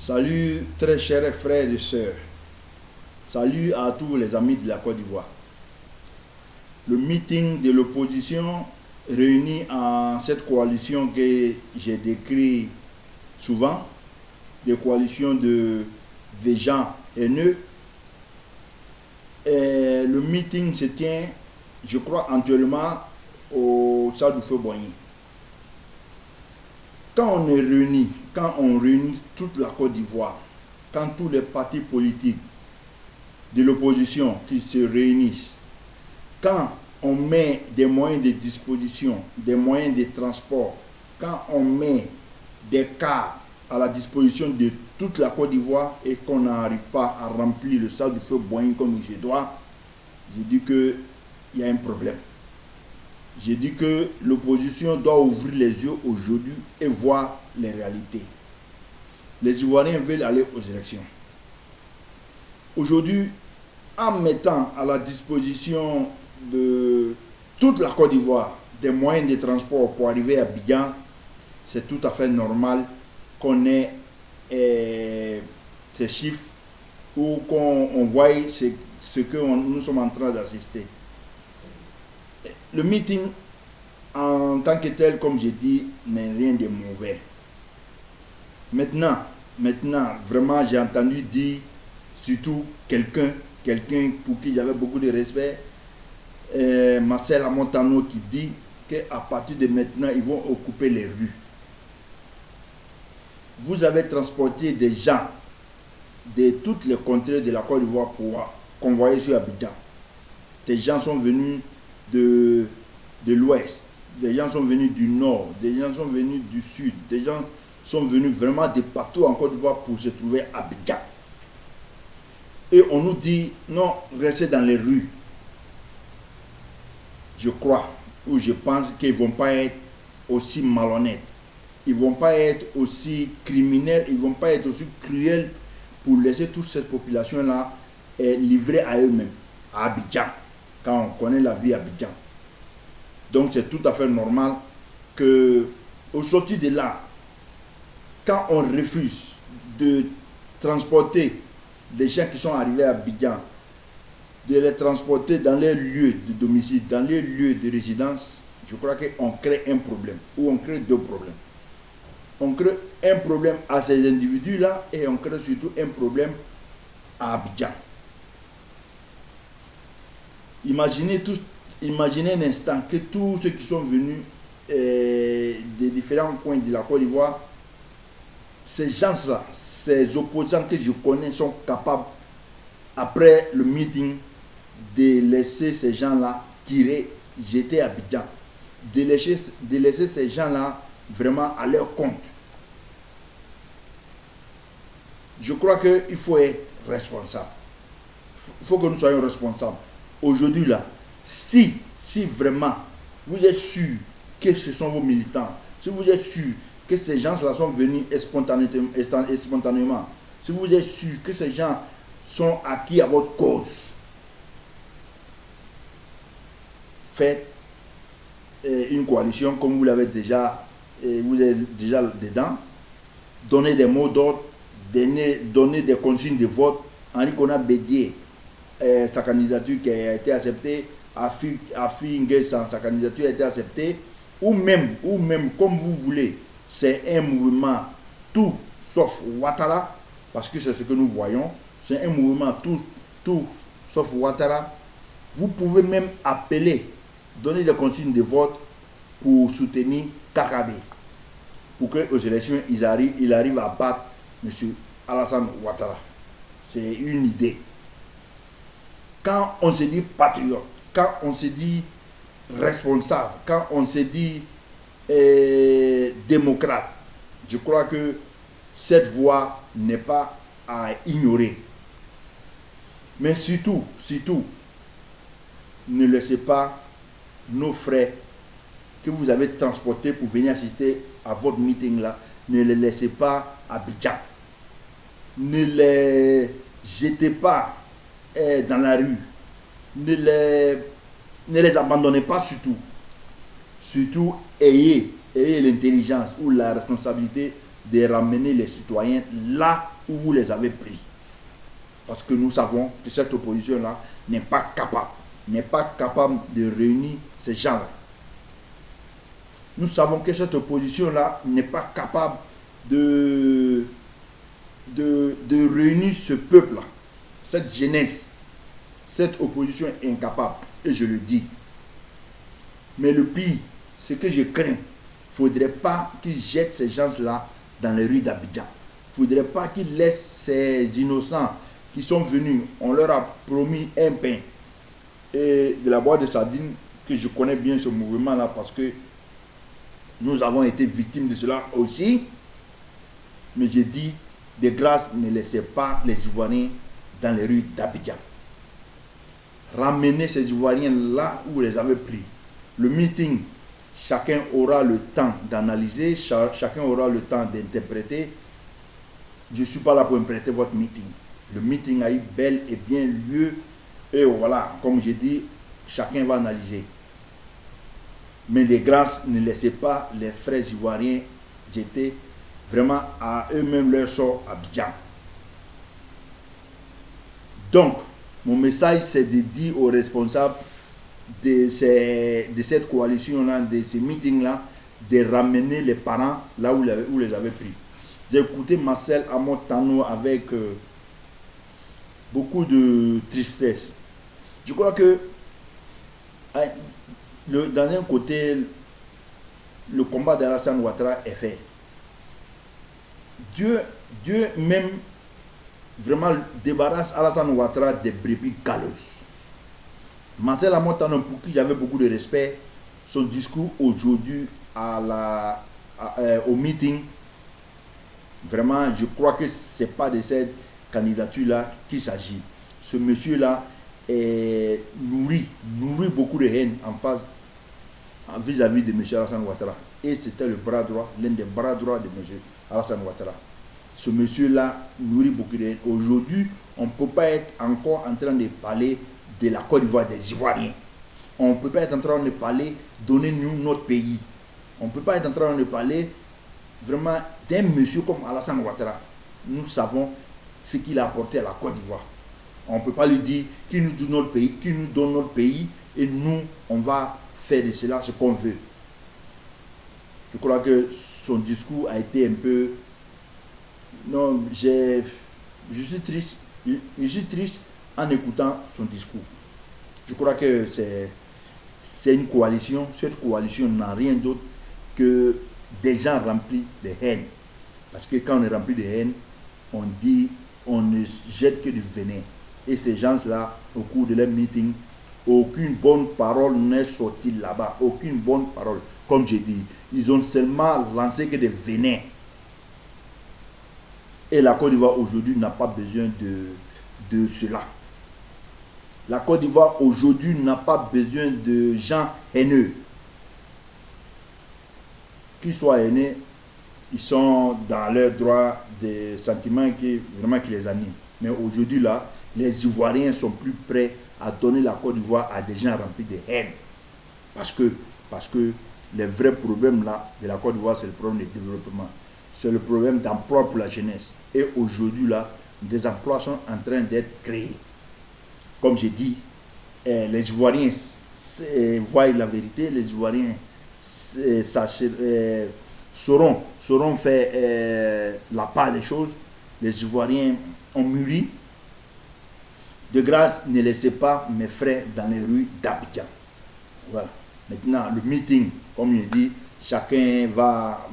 Salut très chers frères et sœurs. Salut à tous les amis de la Côte d'Ivoire. Le meeting de l'opposition réuni en cette coalition que j'ai décrit souvent, des coalitions des gens haineux. Et le meeting se tient, je crois, actuellement au Stade du Feu-Boigny. Quand on réunit toute la Côte d'Ivoire, quand tous les partis politiques de l'opposition qui se réunissent, quand on met des moyens de disposition, des moyens de transport, quand on met des cars à la disposition de toute la Côte d'Ivoire et qu'on n'arrive pas à remplir le Stade du Feu-Boigny comme il se doit, je dis qu'il y a un problème. J'ai dit que l'opposition doit ouvrir les yeux aujourd'hui et voir les réalités. Les Ivoiriens veulent aller aux élections. Aujourd'hui, en mettant à la disposition de toute la Côte d'Ivoire des moyens de transport pour arriver à Abidjan, c'est tout à fait normal qu'on ait ces chiffres ou qu'on voie ce que nous sommes en train d'assister. Le meeting, en tant que tel, comme j'ai dit, n'est rien de mauvais. Maintenant, vraiment, j'ai entendu dire, surtout quelqu'un pour qui j'avais beaucoup de respect, Marcel Amontano, qui dit qu'à partir de maintenant, ils vont occuper les rues. Vous avez transporté des gens de toutes les contrées de la Côte d'Ivoire pour convoyer sur Abidjan. Des gens sont venus de l'ouest, des gens sont venus du nord, des gens sont venus du sud, des gens sont venus vraiment de partout en Côte d'Ivoire pour se trouver à Abidjan. Et on nous dit, non, restez dans les rues. Je crois, ou je pense qu'ils ne vont pas être aussi malhonnêtes, ils ne vont pas être aussi criminels, ils ne vont pas être aussi cruels pour laisser toute cette population-là livrée à eux-mêmes, à Abidjan, quand on connaît la vie à Abidjan. Donc c'est tout à fait normal que, au sortir de là, quand on refuse de transporter les gens qui sont arrivés à Abidjan, de les transporter dans les lieux de domicile, dans les lieux de résidence, je crois qu'on crée un problème, ou on crée deux problèmes. On crée un problème à ces individus-là et on crée surtout un problème à Abidjan. Imaginez un instant que tous ceux qui sont venus des différents coins de la Côte d'Ivoire, ces gens-là, ces opposants que je connais sont capables, après le meeting, de laisser ces gens-là tirer, jeter à Abidjan, de laisser ces gens-là vraiment à leur compte. Je crois qu'il faut être responsable. Il faut que nous soyons responsables. Aujourd'hui, là, si vraiment vous êtes sûr que ce sont vos militants, si vous êtes sûr que ces gens-là sont venus spontanément, si vous êtes sûr que ces gens sont acquis à votre cause, faites une coalition comme vous l'avez déjà, vous êtes déjà dedans, donnez des mots d'ordre, donnez des consignes de vote. Henri Konan Bédié, sa candidature qui a été acceptée, Afi Nguessan, sa candidature a été acceptée, ou même comme vous voulez, c'est un mouvement tout sauf Ouattara, parce que c'est ce que nous voyons, c'est un mouvement tout sauf Ouattara. Vous pouvez même appeler, donner des consignes de vote pour soutenir Kakabe, pour qu'aux élections, il arrive à battre M. Alassane Ouattara. C'est une idée. Quand on se dit patriote, quand on se dit responsable, quand on se dit démocrate, je crois que cette voie n'est pas à ignorer. Mais surtout, ne laissez pas nos frères que vous avez transportés pour venir assister à votre meeting là, ne les laissez pas à Abidjan. Ne les jetez pas dans la rue. Ne les abandonnez pas surtout. Surtout, ayez l'intelligence ou la responsabilité de ramener les citoyens là où vous les avez pris. Parce que nous savons que cette opposition-là n'est pas capable de réunir ces gens-là. Nous savons que cette opposition-là n'est pas capable de réunir ce peuple-là, cette jeunesse. Cette opposition est incapable, et je le dis. Mais le pire, ce que je crains, il ne faudrait pas qu'ils jettent ces gens-là dans les rues d'Abidjan. Il ne faudrait pas qu'ils laissent ces innocents qui sont venus, on leur a promis un pain et de la boîte de sardines, que je connais bien ce mouvement-là parce que nous avons été victimes de cela aussi. Mais j'ai dit, de grâce, ne laissez pas les Ivoiriens dans les rues d'Abidjan. Ramenez ces Ivoiriens là où vous les avez pris. Le meeting, chacun aura le temps d'analyser, chacun aura le temps d'interpréter. Je ne suis pas là pour interpréter votre meeting. Le meeting a eu bel et bien lieu. Et voilà, comme j'ai dit, chacun va analyser. Mais de grâce, ne laissez pas les frères ivoiriens jeter vraiment à eux-mêmes leur sort à Abidjan. Donc, mon message, c'est de dire aux responsables de cette coalition-là, de ces meetings-là, de ramener les parents là où les avez pris. J'ai écouté Marcel Amotano avec beaucoup de tristesse. Je crois que d'un un côté, le combat d'Alassane Ouattara est fait. Dieu même vraiment débarrasse Alassane Ouattara des brebis galeuses. Marcel Amotano, pour qui j'avais beaucoup de respect, son discours aujourd'hui au meeting, vraiment, je crois que ce n'est pas de cette candidature-là qu'il s'agit. Ce monsieur-là nourrit beaucoup de haine en face, vis-à-vis de M. Alassane Ouattara. Et c'était le bras droit, l'un des bras droits de M. Alassane Ouattara. Ce monsieur-là nourrit beaucoup de haine. Aujourd'hui, on ne peut pas être encore en train de parler de la Côte d'Ivoire des Ivoiriens. On ne peut pas être en train de parler, donnez-nous notre pays. On ne peut pas être en train de parler vraiment d'un monsieur comme Alassane Ouattara. Nous savons ce qu'il a apporté à la Côte d'Ivoire. On ne peut pas lui dire qu'il nous donne notre pays, et nous, on va faire de cela ce qu'on veut. Je crois que son discours a été un peu... Non, je suis triste. Je suis triste en écoutant son discours. Je crois que c'est une coalition. Cette coalition n'a rien d'autre que des gens remplis de haine. Parce que quand on est rempli de haine, on dit, on ne jette que du venin. Et ces gens-là, au cours de leur meeting, aucune bonne parole n'est sortie là-bas. Aucune bonne parole. Comme j'ai dit, ils ont seulement lancé que des venins. Et la Côte d'Ivoire aujourd'hui n'a pas besoin de cela. La Côte d'Ivoire aujourd'hui n'a pas besoin de gens haineux. Qu'ils soient haineux, ils sont dans leur droit des sentiments qui les animent. Mais aujourd'hui, là, les Ivoiriens sont plus prêts à donner la Côte d'Ivoire à des gens remplis de haine. Parce que les vrais problèmes là, de la Côte d'Ivoire, c'est le problème de développement. C'est le problème d'emploi pour la jeunesse. Et aujourd'hui, là, des emplois sont en train d'être créés. Comme j'ai dit, les Ivoiriens voient la vérité, les Ivoiriens sauront faire la part des choses. Les Ivoiriens ont mûri. De grâce, ne laissez pas mes frères dans les rues d'Abidjan. Voilà. Maintenant, le meeting, comme je dis, chacun va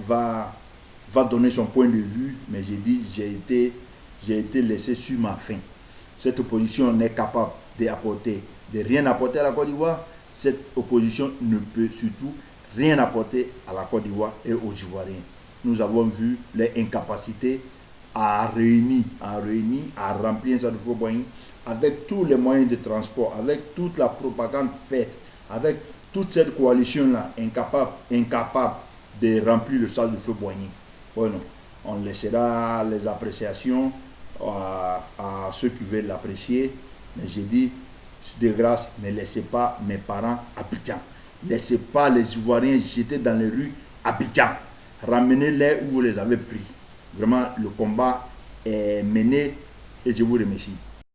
donner son point de vue, mais j'ai dit, j'ai été laissé sur ma faim. Cette opposition n'est capable de rien apporter à la Côte d'Ivoire. Cette opposition ne peut surtout rien apporter à la Côte d'Ivoire et aux Ivoiriens. Nous avons vu leur incapacité à réunir, à remplir un stade de Fort-Boigny avec tous les moyens de transport, avec toute la propagande faite, avec toute cette coalition-là incapable de remplir le stade de Fort-Boigny. Bon, on laissera les appréciations à ceux qui veulent l'apprécier, mais j'ai dit, de grâce, ne laissez pas mes parents à Abidjan. Laissez pas les Ivoiriens jeter dans les rues à Abidjan. Ramenez-les où vous les avez pris. Vraiment, le combat est mené et je vous remercie.